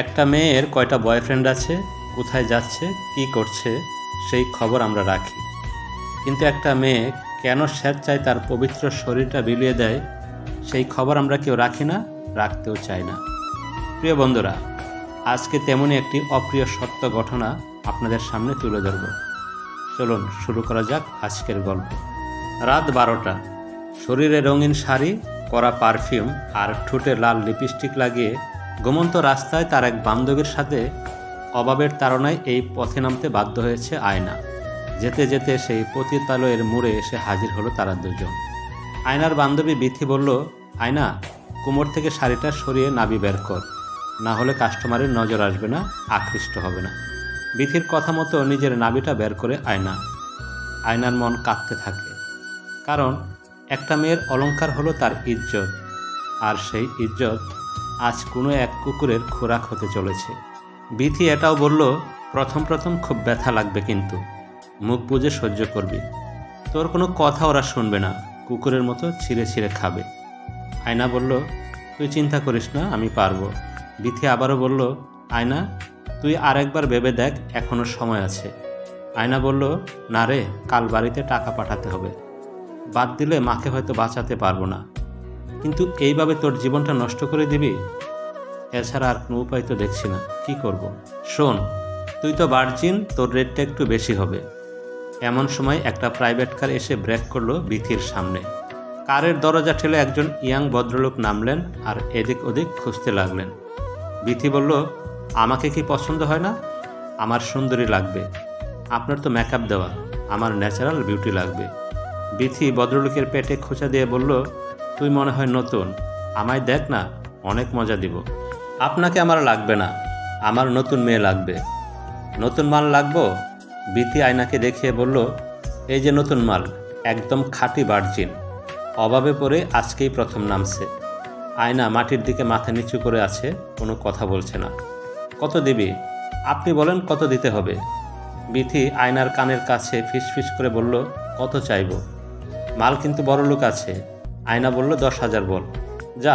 একটা মেয়ের কয়টা বয়ফ্রেন্ড আছে, কোথায় যাচ্ছে, কি করছে সেই খবর আমরা রাখি, কিন্তু একটা মেয়ে কেন স্বেচ্ছায় তার পবিত্র শরীরটা বিলিয়ে দেয় সেই খবর আমরা কেউ রাখি না, রাখতেও চাই না। প্রিয় বন্ধুরা, আজকে তেমনই একটি অপ্রিয় সত্য ঘটনা আপনাদের সামনে তুলে ধরব। চলুন শুরু করা যাক আজকের গল্প। রাত 12টা। শরীরে রঙিন শাড়ি, কড়া পারফিউম আর ঠোঁটে লাল লিপস্টিক লাগিয়ে ঘুমন্ত রাস্তায় তার এক বান্ধবীর সাথে অভাবের তাড়নায় এই পথে নামতে বাধ্য হয়েছে আয়না। যেতে যেতে সেই পতিতালয়ের মোড়ে এসে হাজির হলো তারা দুজন। আয়নার বান্ধবী বিথি বলল, আয়না, কোমর থেকে শাড়িটা সরিয়ে নাভি বের কর, না হলে কাস্টমারের নজর আসবে না, আকৃষ্ট হবে না। বিথির কথা মতো নিজের নাভিটা বের করে আয়নার মন কাঁদতে থাকে, কারণ একটা মেয়ের অলংকার হলো তার ইজ্জত, আর সেই ইজ্জত আজ কোনো এক কুকুরের খোরাক হতে চলেছে। বিথি এটাও বলল, প্রথম প্রথম খুব ব্যথা লাগবে, কিন্তু মুখ বুজে সহ্য করবি, তোর কোনো কথা ওরা শুনবে না, কুকুরের মতো ছিঁড়ে ছিঁড়ে খাবে। আয়না বলল, তুই চিন্তা করিস না, আমি পারবো। বিথি আবারও বলল, আয়না, তুই আরেকবার ভেবে দেখ, এখনও সময় আছে। আয়না বলল, না রে, কাল বাড়িতে টাকা পাঠাতে হবে, বাদ দিলে মাকে হয়তো বাঁচাতে পারবো না, কিন্তু এইভাবে তোর জীবনটা নষ্ট করে দিবি? এছাড়া আর কোনো উপায় তো দেখছি না, কি করব? শোন, তুই তো ভার্জিন, তোর রেটটা একটু বেশি হবে। এমন সময় একটা প্রাইভেট কার এসে ব্রেক করলো বিথির সামনে। কারের দরজা ঠেলে একজন ইয়াং ভদ্রলোক নামলেন আর এদিক ওদিক খুঁজতে লাগলেন। বিথি বলল, আমাকে কি পছন্দ হয় না? আমার সুন্দরী লাগবে, আপনার তো মেকআপ দেওয়া, আমার ন্যাচারাল বিউটি লাগবে। বিথি ভদ্রলোকের পেটে খোঁচা দিয়ে বলল, তুই মনে হয় নতুন, আমায় দেখ না, অনেক মজা দিব। আপনাকে আমার লাগবে না, আমার নতুন মেয়ে লাগবে। নতুন মাল লাগবো? বিথি আয়নাকে দেখিয়ে বলল, এই যে নতুন মাল, একদম খাঁটি ভার্জিন, অভাবে পড়ে আজকেই প্রথম নামছে। আয়না মাটির দিকে মাথা নিচু করে আছে, কোনো কথা বলছে না। কত দিবি? আপনি বলেন কত দিতে হবে। বিথি আয়নার কানের কাছে ফিসফিস করে বলল, কত চাইব? মাল কিন্তু বড় লোক আছে। আয়না বলল, 10,000 বল। যা,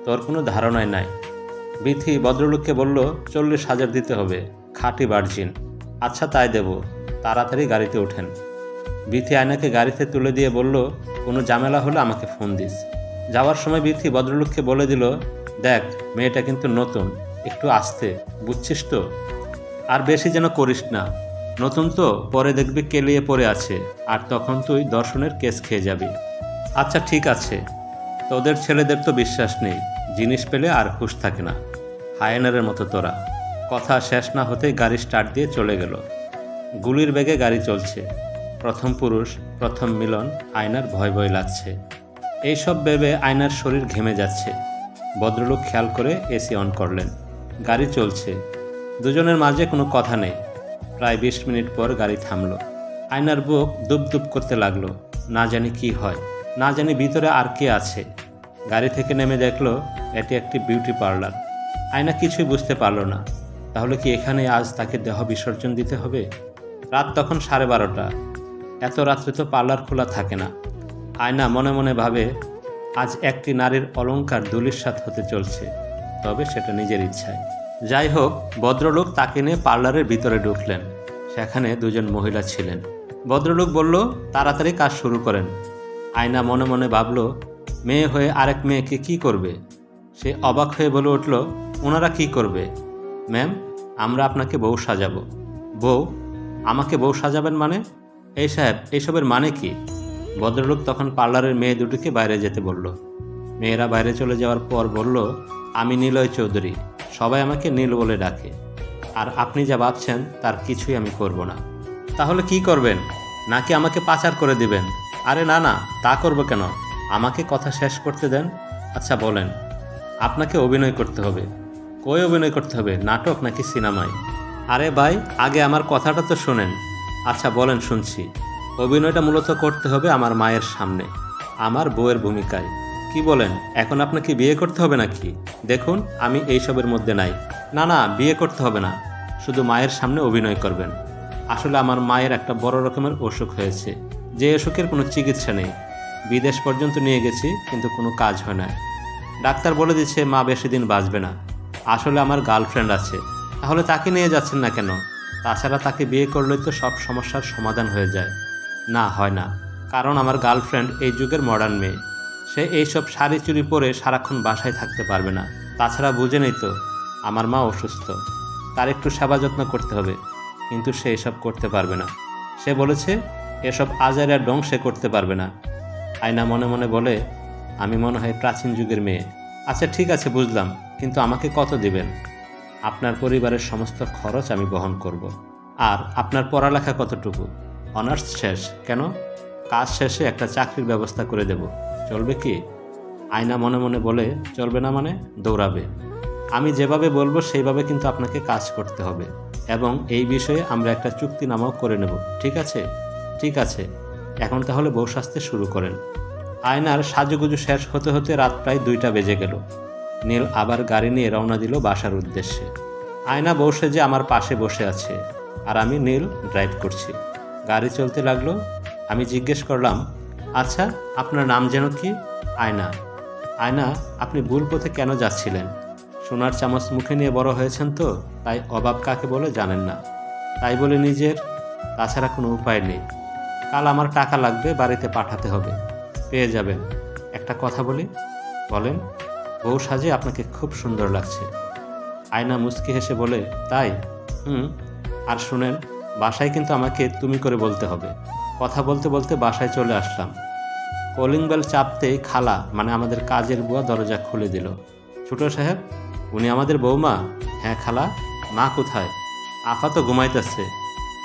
তোর কোনো ধারণাই নাই। বিথি ভদ্রলোককে বলল, 40,000 দিতে হবে, খাঁটি ভার্জিন। আচ্ছা, তাই দেব, তাড়াতাড়ি গাড়িতে ওঠেন। বিথি আয়নাকে গাড়িতে তুলে দিয়ে বলল, কোনো ঝামেলা হলে আমাকে ফোন দিস। যাওয়ার সময় বিথি ভদ্রলোককে বলে দিল, দেখ, মেয়েটা কিন্তু নতুন, একটু আস্তে, বুঝছিস তো? আর বেশি যেন করিস না, নতুন তো, পরে দেখবি কেলিয়ে পড়ে আছে, আর তখন তুই দর্শনের কেস খেয়ে যাবি। আচ্ছা ঠিক আছে, তোদের ছেলেদের তো বিশ্বাস নেই, জিনিস পেলে আর হুঁশ থাকে না, হায়েনারের মতো তোরা। কথা শেষ না হতেই গাড়ি স্টার্ট দিয়ে চলে গেল। গুলির বেগে গাড়ি চলছে। প্রথম পুরুষ, প্রথম মিলন, আয়নার ভয় ভয় লাগছে। এইসব ভেবে আয়নার শরীর ঘেমে যাচ্ছে। ভদ্রলোক খেয়াল করে এসি অন করলেন। গাড়ি চলছে, দুজনের মাঝে কোনো কথা নেই। প্রায় 20 মিনিট পর গাড়ি থামলো। আয়নার বুক দুপ দুপ করতে লাগলো, না জানি কি হয়, না জানি ভিতরে আর কে আছে। গাড়ি থেকে নেমে দেখলো এটি একটি বিউটি পার্লার। আয়না কিছুই বুঝতে পারলো না। তাহলে কি এখানে আজ তাকে দেহ বিসর্জন দিতে হবে? রাত তখন 12:30। এত রাত্রে তো পার্লার খোলা থাকে না। আয়না মনে মনে ভাবে, আজ একটি নারীর অলংকার ধূলিসাৎ হতে চলছে, তবে সেটা নিজের ইচ্ছায়। যাই হোক, ভদ্রলোক তাকে নিয়ে পার্লারের ভিতরে ঢুকলেন। সেখানে দুজন মহিলা ছিলেন। ভদ্রলোক বলল, তাড়াতাড়ি কাজ শুরু করেন। আয়না মনে মনে ভাবল, মেয়ে হয়ে আরেক মেয়েকে কি করবে? সে অবাক হয়ে বলে উঠল, ওনারা কি করবে? ম্যাম, আমরা আপনাকে বউ সাজাবো। বউ? আমাকে বউ সাজাবেন মানে? এই সাহেব, এইসবের মানে কি? ভদ্রলোক তখন পার্লারের মেয়ে দুটিকে বাইরে যেতে বলল। মেয়েরা বাইরে চলে যাওয়ার পর বলল, আমি নিলয় চৌধুরী, সবাই আমাকে নীল বলে ডাকে, আর আপনি যা ভাবছেন তার কিছুই আমি করব না। তাহলে কি করবেন? নাকি আমাকে পাচার করে দিবেন? আরে না না, তা করব কেন, আমাকে কথা শেষ করতে দেন। আচ্ছা বলেন, আপনাকে অভিনয় করতে হবে। কই অভিনয় করতে হবে, নাটক নাকি সিনেমায়? আরে ভাই, আগে আমার কথাটা তো শোনেন। আচ্ছা বলেন, শুনছি। অভিনয়টা মূলত করতে হবে আমার মায়ের সামনে, আমার বউয়ের ভূমিকায়। কি বলেন, এখন আপনাকে বিয়ে করতে হবে নাকি? দেখুন, আমি এইসবের মধ্যে নাই। না না, বিয়ে করতে হবে না, শুধু মায়ের সামনে অভিনয় করবেন। আসলে আমার মায়ের একটা বড় রকমের অসুখ হয়েছে, যে অসুখের কোনো চিকিৎসা নেই। বিদেশ পর্যন্ত নিয়ে গেছি, কিন্তু কোনো কাজ হয় না। ডাক্তার বলে দিচ্ছে মা বেশি দিন বাঁচবে না। আসলে আমার গার্লফ্রেন্ড আছে। তাহলে তাকে নিয়ে যাচ্ছেন না কেন? তাছাড়া তাকে বিয়ে করলেই তো সব সমস্যার সমাধান হয়ে যায়। না, হয় না। কারণ আমার গার্লফ্রেন্ড এই যুগের মডার্ন মেয়ে। সে এইসব শাড়ি চুড়ি পরে সারাক্ষণ বাসায় থাকতে পারবে না। তাছাড়া বুঝেনই তো, আমার মা অসুস্থ, তার একটু সেবা যত্ন করতে হবে। কিন্তু সে এসব করতে পারবে না। সে বলেছে এসব আজাইরা ডং সে করতে পারবে না। আয়না মনে মনে বলে, আমি মনে হয় প্রাচীন যুগের মেয়ে। আচ্ছা ঠিক আছে, বুঝলাম, কিন্তু আমাকে কত দিবেন? আপনার পরিবারের সমস্ত খরচ আমি বহন করব। আর আপনার পড়ালেখা কতটুকু? অনার্স শেষ। কেন? কাজ শেষে একটা চাকরির ব্যবস্থা করে দেব, চলবে কি? আয়না মনে মনে বলে, চলবে না মানে? দৌড়াবে। আমি যেভাবে বলবো সেইভাবে কিন্তু আপনাকে কাজ করতে হবে, এবং এই বিষয়ে আমরা একটা চুক্তিনামাও করে নেব, ঠিক আছে? ঠিক আছে, এখন তাহলে বউ সাজতে শুরু করেন। আয়নার সাজুগুজু শেষ হতে হতে রাত প্রায় 2টা বেজে গেল। নীল আবার গাড়ি নিয়ে রওনা দিল বাসার উদ্দেশ্যে। আয়না বউ সেজে আমার পাশে বসে আছে, আর আমি নীল ড্রাইভ করছি। গাড়ি চলতে লাগলো। আমি জিজ্ঞেস করলাম, আচ্ছা আপনার নাম যেন কি? আয়না। আয়না, আপনি ভুল পথে কেন যাচ্ছিলেন? সোনার চামচ মুখে নিয়ে বড় হয়েছেন তো, তাই অভাব কাকে বলে জানেন না। তাই বলে নিজের, তাছাড়া কোনো উপায় নেই। কাল আমার টাকা লাগবে, বাড়িতে পাঠাতে হবে। পেয়ে যাবেন। একটা কথা বলি। বলেন। বউ সাজে আপনাকে খুব সুন্দর লাগছে। আয়না মুচকি হেসে বলে, তাই? আর শুনেন, বাসায় কিন্তু আমাকে তুমি করে বলতে হবে। কথা বলতে বলতে বাসায় চলে আসলাম। কলিং বেল চাপতেই খালা, মানে আমাদের কাজের বুয়া, দরজা খুলে দিল। ছোট সাহেব, উনি আমাদের বৌমা? হ্যাঁ খালা। মা কোথায়? আপা তো ঘুমাইতেছে।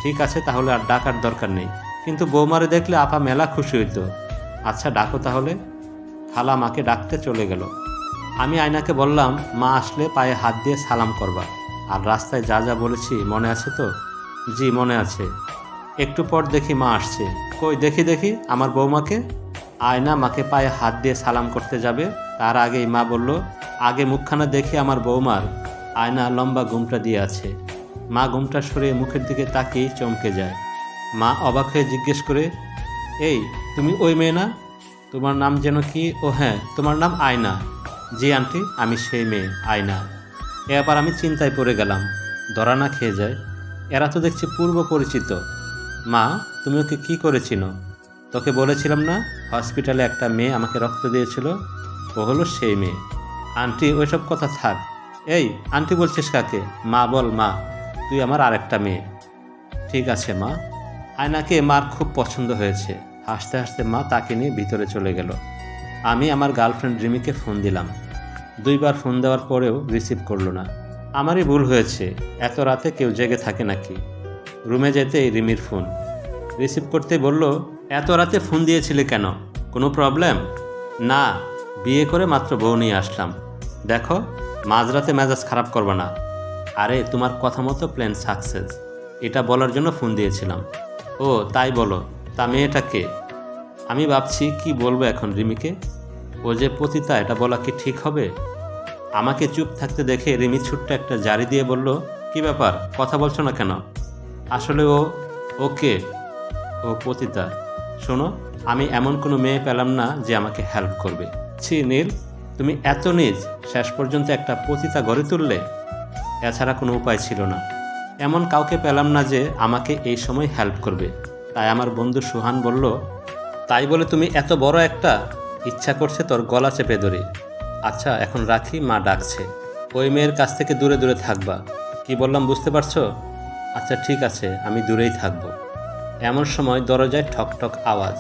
ঠিক আছে, তাহলে আর ডাকার দরকার নেই, কিন্তু বৌমারে দেখলে আপা মেলা খুশি হইতো। আচ্ছা ডাকো তাহলে। খালা মাকে ডাকতে চলে গেল। আমি আয়নাকে বললাম, মা আসলে পায়ে হাত দিয়ে সালাম করবা, আর রাস্তায় যা যা বলেছি মনে আছে তো? জি মনে আছে। একটু পর দেখি মা আসছে। কই দেখি দেখি আমার বৌমাকে। আয়না মাকে পায়ে হাত দিয়ে সালাম করতে যাবে, তার আগেই মা বলল, আগে মুখখানা দেখি আমার বৌমার। আয়না লম্বা ঘুমটা দিয়ে আছে। মা ঘুমটা সরিয়ে মুখের দিকে তাকিয়ে চমকে যায়। মা অবাক হয়ে জিজ্ঞেস করে, এই তুমি ওই মেয়ে না? তোমার নাম যেন কি? ও হ্যাঁ, তোমার নাম আয়না। জি আন্টি, আমি সেই মেয়ে আয়না। এবার আমি চিন্তায় পড়ে গেলাম, ধরা না খেয়ে যায়। এরা তো দেখছি পূর্ব পরিচিত। মা, তুমি ওকে কী করেছিল? তোকে বলেছিলাম না, হসপিটালে একটা মেয়ে আমাকে রক্ত দিয়েছিল, ও হলো সেই মেয়ে। আন্টি ওইসব কথা থাক। এই আন্টি বলছিস কাকে? মা বল, মা তুই আমার আরেকটা মেয়ে। ঠিক আছে মা। আয়নাকে মার খুব পছন্দ হয়েছে। হাসতে হাসতে মা তাকে নিয়ে ভিতরে চলে গেল। আমি আমার গার্লফ্রেন্ড রিমিকে ফোন দিলাম। 2বার ফোন দেওয়ার পরেও রিসিভ করলো না। আমারই ভুল হয়েছে, এত রাতে কেউ জেগে থাকে নাকি? রুমে যেতেই রিমির ফোন রিসিভ করতে বলল, এত রাতে ফোন দিয়েছিলে কেন? কোনো প্রবলেম? না, বিয়ে করে মাত্র বউ নিয়ে আসলাম। দেখো, মাঝরাতে মেজাজ খারাপ করবে না। আরে তোমার কথা মতো প্ল্যান সাকসেস, এটা বলার জন্য ফোন দিয়েছিলাম। ও তাই বলো। তা মেয়েটা কে? আমি ভাবছি কি বলবো এখন রিমিকে। ও যে পতিতা, এটা বলা কি ঠিক হবে? আমাকে চুপ থাকতে দেখে রিমি ছোট্ট একটা জারি দিয়ে বলল, কি ব্যাপার, কথা বলছো না কেন? আসলে ও কে? ও পতিতা। শোনো, আমি এমন কোনো মেয়ে পেলাম না যে আমাকে হেল্প করবে। ছি নীল, তুমি এত নিজ, শেষ পর্যন্ত একটা পতিতা গড়ে তুললে। এছাড়া কোনো উপায় ছিল না। এমন কাউকে পেলাম না যে আমাকে এই সময় হেল্প করবে। তাই আমার বন্ধু সুহান বলল, তাই বলে তুমি এত বড় একটা? ইচ্ছা করছে তোর গলা চেপে ধরি। আচ্ছা এখন রাখি, মা ডাকছে। ওই মেয়ের কাছ থেকে দূরে দূরে থাকবা। কি বললাম বুঝতে পারছো? আচ্ছা ঠিক আছে, আমি দূরেই থাকব। এমন সময় দরজায় ঠক ঠক আওয়াজ।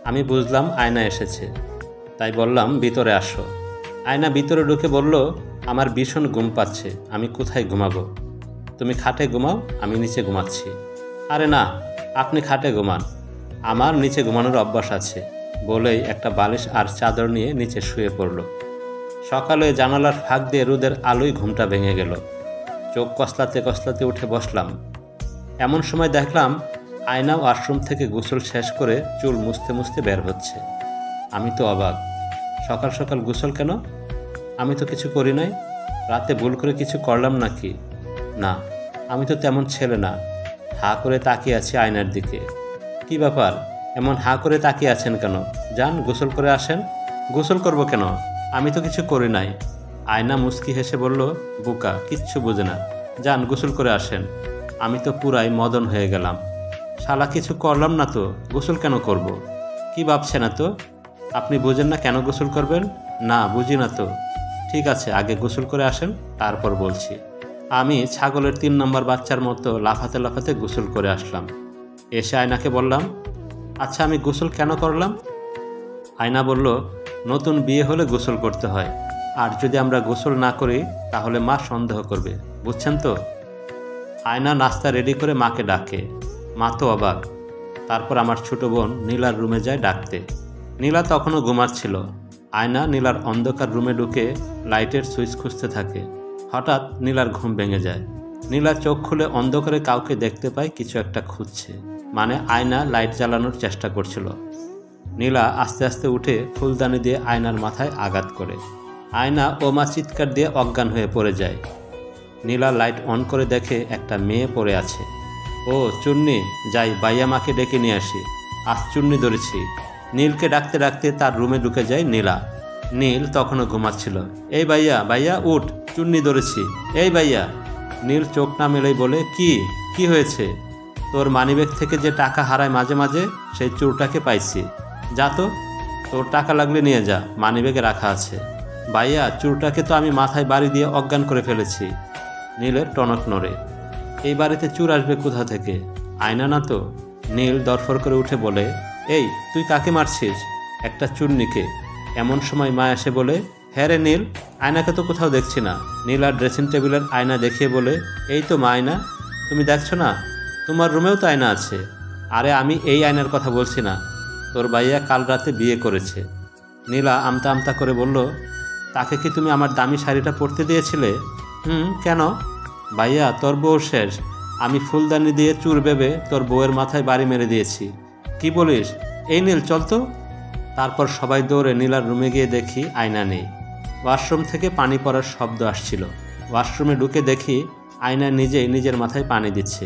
আমি বুঝলাম আয়না এসেছে, তাই বললাম ভিতরে আসো। আয়না ভিতরে ঢুকে বলল, আমার ভীষণ ঘুম পাচ্ছে, আমি কোথায় ঘুমাবো? তুমি খাটে ঘুমাও, আমি নিচে ঘুমাচ্ছি। আরে না, আপনি খাটে ঘুমান, আমার নিচে ঘুমানোর অভ্যাস আছে। বলেই একটা বালিশ আর চাদর নিয়ে নিচে শুয়ে পড়ল। সকালে জানালার ফাঁক দিয়ে রোদের আলোয় ঘুমটা ভেঙে গেল। চোখ কসলাতে কসলাতে উঠে বসলাম। এমন সময় দেখলাম আয়না ওয়াশরুম থেকে গোসল শেষ করে চুল মুছতে মুছতে বের হচ্ছে। আমি তো অবাক, সকাল সকাল গোসল কেন? আমি তো কিছু করি নাই। রাতে ভুল করে কিছু করলাম নাকি? না, আমি তো তেমন ছেলে না। হা করে তাকিয়ে আছি আয়নার দিকে। কি ব্যাপার, এমন হা করে তাকিয়ে আছেন কেন? যান গোসল করে আসেন। গোসল করব কেন? আমি তো কিছু করি নাই। আয়না মুচকি হেসে বলল, বোকা, কিচ্ছু বোঝে না, যান গোসল করে আসেন। আমি তো পুরাই মদন হয়ে গেলাম। শালা কিছু করলাম না তো, গোসল কেন করব? কি ভাবছেন না তো? আপনি বোঝেন না কেন গোসল করবেন? না, বুঝি না তো। ঠিক আছে, আগে গোসল করে আসেন, তারপর বলছি। আমি ছাগলের 3 নম্বর বাচ্চার মতো লাফাতে লাফাতে গোসল করে আসলাম। এসে আয়নাকে বললাম, আচ্ছা আমি গোসল কেন করলাম? আয়না বলল, নতুন বিয়ে হলে গোসল করতে হয়, আর যদি আমরা গোসল না করি তাহলে মা সন্দেহ করবে, বুঝছেন তো? আয়না নাস্তা রেডি করে মাকে ডাকে। মা তো অবাক। তারপর আমার ছোট বোন নীলার রুমে যায় ডাকতে। নীলা তখনও ঘুমাচ্ছিল। আয়না নীলার অন্ধকার রুমে ঢুকে লাইটের সুইচ খুঁজতে থাকে। হঠাৎ নীলার ঘুম ভেঙে যায়। নীলা চোখ খুলে অন্ধকারে কাউকে দেখতে পায় কিছু একটা খুঁজছে, মানে আয়না লাইট জ্বালানোর চেষ্টা করছিল। নীলা আস্তে আস্তে উঠে ফুলদানি দিয়ে আয়নার মাথায় আঘাত করে। আয়না ও মা চিৎকার দিয়ে অজ্ঞান হয়ে পড়ে যায়। নীলা লাইট অন করে দেখে একটা মেয়ে পড়ে আছে। ও চুন্নি, যাই বাইয়া মাকে ডেকে নিয়ে আসি, আজ চুন্নি ধরেছি। নীলকে ডাকতে ডাকতে তার রুমে ঢুকে যায় নীলা। নীল তখনও ঘুমাচ্ছিল। এই ভাইয়া, ভাইয়া উঠ, চুন্নি ধরেছি, এই ভাইয়া। নীল চোখ না মেলেই বলে, কি হয়েছে? তোর মানিব্যাগ থেকে যে টাকা হারায় মাঝে মাঝে, সেই চোরটাকে পাইছি। যা তো, তোর টাকা লাগলে নিয়ে যা, মানিব্যাগে রাখা আছে। ভাইয়া, চোরটাকে তো আমি মাথায় বাড়ি দিয়ে অজ্ঞান করে ফেলেছি। নীলের টনক নড়ে। এই বাড়িতে চোর আসবে কোথা থেকে? আয়না না তো। নীল দরফর করে উঠে বলে, এই তুই কাকে মারছিস? একটা চুন্নিকে। এমন সময় মা এসে বলে, হ্যাঁ রে নীল, আয়নাকে তো কোথাও দেখছি না। নীল আর ড্রেসিং টেবিলের আয়না দেখিয়ে বলে, এই তো মা আয়না, তুমি দেখছো না? তোমার রুমেও তো আয়না আছে। আরে আমি এই আয়নার কথা বলছি না, তোর ভাইয়া কাল রাতে বিয়ে করেছে। নীলা আমতা আমতা করে বলল, তাকে কি তুমি আমার দামি শাড়িটা পরতে দিয়েছিলে? কেন? ভাইয়া, তোর বউ শেষ। আমি ফুলদানি দিয়ে চুর ভেবে তোর বউয়ের মাথায় বাড়ি মেরে দিয়েছি। কি বলিস? এই নীল, চল তো। তারপর সবাই দৌড়ে নীলার রুমে গিয়ে দেখি আয়না নেই। ওয়াশরুম থেকে পানি পড়ার শব্দ আসছিল। ওয়াশরুমে ঢুকে দেখি আয়না নিজেই নিজের মাথায় পানি দিচ্ছে।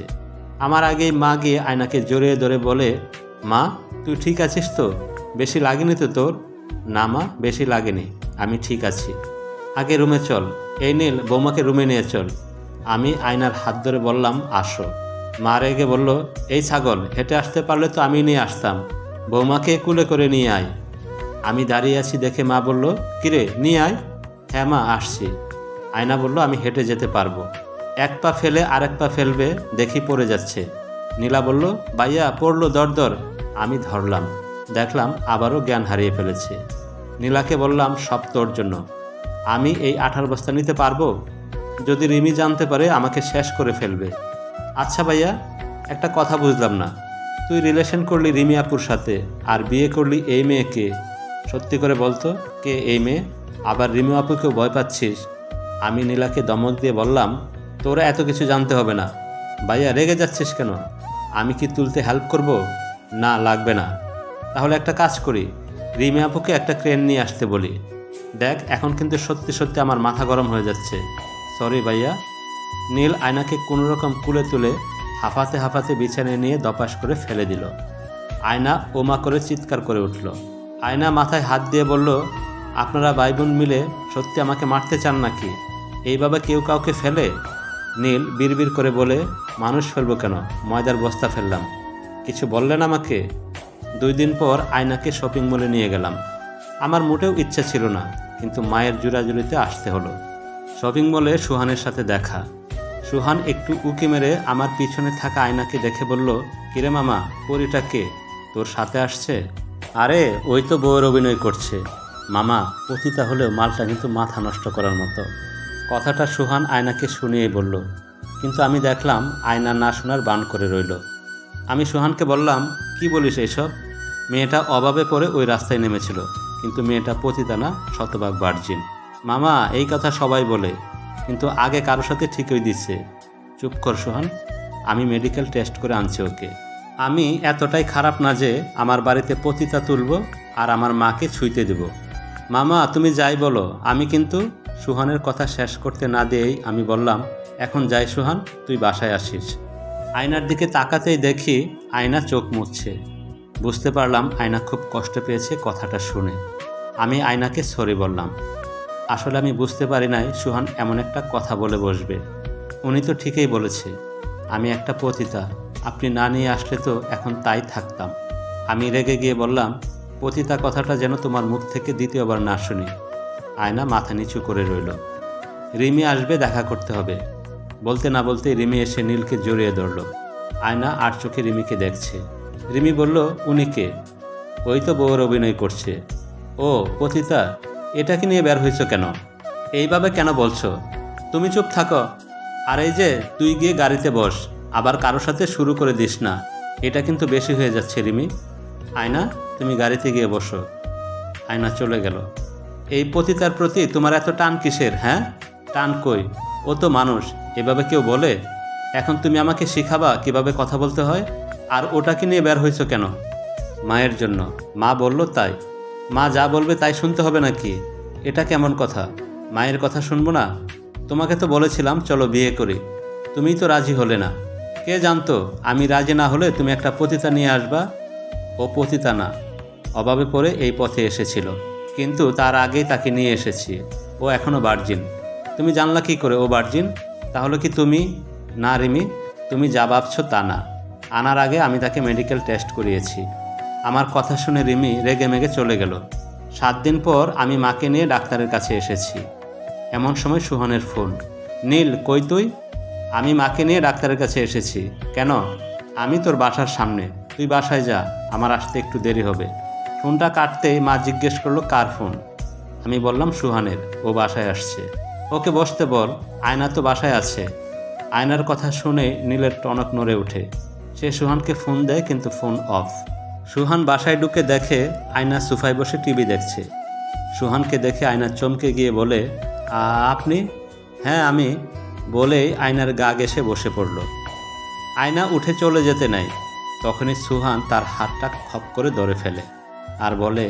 আমার আগেই মা গিয়ে আয়নাকে জড়িয়ে ধরে বলে, মা তুই ঠিক আছিস তো? বেশি লাগেনি তো তোর? না মা, বেশি লাগেনি, আমি ঠিক আছি। আগে রুমে চল। এই নীল, বৌমাকে রুমে নিয়ে চল। আমি আয়নার হাত ধরে বললাম, আসো। মা রেগে বলল, এই ছাগল, হেঁটে আসতে পারলে তো আমি নিয়ে আসতাম, বৌমাকে কুলে করে নিয়ে আয়। আমি দাঁড়িয়ে আছি দেখে মা বলল, কিরে নিয়ে আয়। হ্যাঁ মা, আসছি। আয়না বলল, আমি হেঁটে যেতে পারবো। এক পা ফেলে আরেক পা ফেলবে, দেখি পড়ে যাচ্ছে। নীলা বলল, ভাইয়া পড়লো, দর। আমি ধরলাম, দেখলাম আবারও জ্ঞান হারিয়ে ফেলেছে। নীলাকে বললাম, সব তোর জন্য। আমি এই 18 বস্তা নিতে পারবো? যদি রিমি জানতে পারে আমাকে শেষ করে ফেলবে। আচ্ছা ভাইয়া, একটা কথা বুঝলাম না, তুই রিলেশন করলি রিমি আপুর সাথে, আর বিয়ে করলি এই মেয়েকে। সত্যি করে বলতো, কে এই মেয়ে? আবার রিমি আপুকেও ভয় পাচ্ছিস? আমি নীলাকে দমক দিয়ে বললাম, তোরা এত কিছু জানতে হবে না। ভাইয়া রেগে যাচ্ছিস কেন? আমি কি তুলতে হেল্প করব? না, লাগবে না। তাহলে একটা কাজ করি, রিমি আপুকে একটা ক্রেন নিয়ে আসতে বলি। দেখ, এখন কিন্তু সত্যি সত্যি আমার মাথা গরম হয়ে যাচ্ছে। সরি ভাইয়া। নীল আয়নাকে কোনোরকম কুলে তুলে হাঁপাতে হাঁপাতে বিছানায় নিয়ে দপাস করে ফেলে দিল। আয়না ওমা করে চিৎকার করে উঠল। আয়না মাথায় হাত দিয়ে বলল, আপনারা ভাই বোন মিলে সত্যি আমাকে মারতে চান নাকি? এইভাবে কেউ কাউকে ফেলে? নীল বিড়বিড় করে বলে, মানুষ ফেলবো কেন, ময়দার বস্তা ফেললাম। কিছু বললেন আমাকে? 2 দিন পর আয়নাকে শপিং মলে নিয়ে গেলাম। আমার মোটেও ইচ্ছে ছিল না, কিন্তু মায়ের জোরাজুরিতে আসতে হলো। শপিং মলে সুহানের সাথে দেখা। সুহান একটু উকি মেরে আমার পিছনে থাকা আয়নাকে দেখে বলল, কিরে মামা, পরিটা কে, তোর সাথে আসছে? আরে ওই তো বউয়ের অভিনয় করছে। মামা, পতিতা হলেও মালটা কিন্তু মাথা নষ্ট করার মতো। কথাটা সুহান আয়নাকে শুনিয়ে বলল, কিন্তু আমি দেখলাম আয়না না শোনার বান করে রইল। আমি সুহানকে বললাম, কি বলিস এইসব? মেয়েটা অভাবে পড়ে ওই রাস্তায় নেমেছিল, কিন্তু মেয়েটা পতিতা না, শতভাগ ভার্জিন। মামা, এই কথা সবাই বলে, কিন্তু আগে কারোর সাথে ঠিকই দিচ্ছে। চুপ কর সুহান, আমি মেডিকেল টেস্ট করে আনছি ওকে। আমি এতটাই খারাপ না যে আমার বাড়িতে পতিতা তুলব আর আমার মাকে ছুঁইতে দেব। মামা তুমি যাই বলো, আমি কিন্তু। সুহানের কথা শেষ করতে না দিয়েই আমি বললাম, এখন যাই সুহান, তুই বাসায় আসিস। আয়নার দিকে তাকাতেই দেখি আয়না চোখ মুছছে। বুঝতে পারলাম আয়না খুব কষ্ট পেয়েছে কথাটা শুনে। আমি আয়নাকে সরি বললাম। আসলে আমি বুঝতে পারি নাই সুহান এমন একটা কথা বলে বসবে। উনি তো ঠিকই বলেছে, আমি একটা পতিতা, আপনি না নিয়ে আসলে তো এখন তাই থাকতাম। আমি রেগে গিয়ে বললাম, পতিতা কথাটা যেন তোমার মুখ থেকে দ্বিতীয়বার না শুনি। আয়না মাথা নিচু করে রইল। রিমি আসবে, দেখা করতে হবে। বলতে না বলতে রিমি এসে নীলকে জড়িয়ে ধরল। আয়না আর চোখে রিমিকে দেখছে। রিমি বলল, উনি কে? ওই তো বউয়ের অভিনয় করছে। ও পতিতা, এটাকে নিয়ে বের হয়েছ কেন? এইভাবে কেন বলছো? তুমি চুপ থাকো। আর এই যে তুই গিয়ে গাড়িতে বস, আবার কারো সাথে শুরু করে দিস না। এটা কিন্তু বেশি হয়ে যাচ্ছে রিমি। আয়না, তুমি গাড়িতে গিয়ে বসো। আয়না চলে গেল। এই পতিতার প্রতি তোমার এত টান কিসের? হ্যাঁ, টান কই? ও তো মানুষ, এভাবে কেউ বলে? এখন তুমি আমাকে শিখাবা কিভাবে কথা বলতে হয়? আর ওটাকে নিয়ে বের হয়েছ কেন? মায়ের জন্য, মা বলল তাই। মা যা বলবে তাই শুনতে হবে নাকি? এটা কেমন কথা? মায়ের কথা শুনবো না? তোমাকে তো বলেছিলাম চলো বিয়ে করি, তুমিই তো রাজি হলে না। কে জানতো আমি রাজি না হলে তুমি একটা পতিতা নিয়ে আসবা? ও পতিতা না, অভাবে পড়ে এই পথে এসেছিল, কিন্তু তার আগেই তাকে নিয়ে এসেছি। ও এখনও ভার্জিন। তুমি জানলা কি করে ও ভার্জিন? তাহলে কি তুমি? না রিমি, তুমি যা ভাবছো তা না। আনার আগে আমি তাকে মেডিকেল টেস্ট করিয়েছি। আমার কথা শুনে রিমি রেগে মেগে চলে গেল। 7 দিন পর আমি মাকে নিয়ে ডাক্তারের কাছে এসেছি। এমন সময় সুহানের ফোন। নীল, কই তুই? আমি মাকে নিয়ে ডাক্তারের কাছে এসেছি। কেন? আমি তোর বাসার সামনে, তুই বাসায় যা, আমার আসতে একটু দেরি হবে। ফোনটা কাটতেই মা জিজ্ঞেস করলো, কার ফোন? আমি বললাম সুহানের, ও বাসায় আসছে। ওকে বসতে বল, আয়না তো বাসায় আছে। আয়নার কথা শুনে নীলের টনক নড়ে ওঠে। সে সুহানকে ফোন দেয়, কিন্তু ফোন অফ। সুহান বাসায় ঢুকে দেখে আয়না সোফায় বসে টিভি দেখছে। সুহানকে দেখে আয়না চমকে গিয়ে বলে, আপনি? হ্যাঁ আমি, বলেই আয়নার গা ঘেঁষে বসে পড়ল। আয়না উঠে চলে যেতে নাই, তখনই সুহান তার হাতটা খপ করে ধরে ফেলে আর বলে,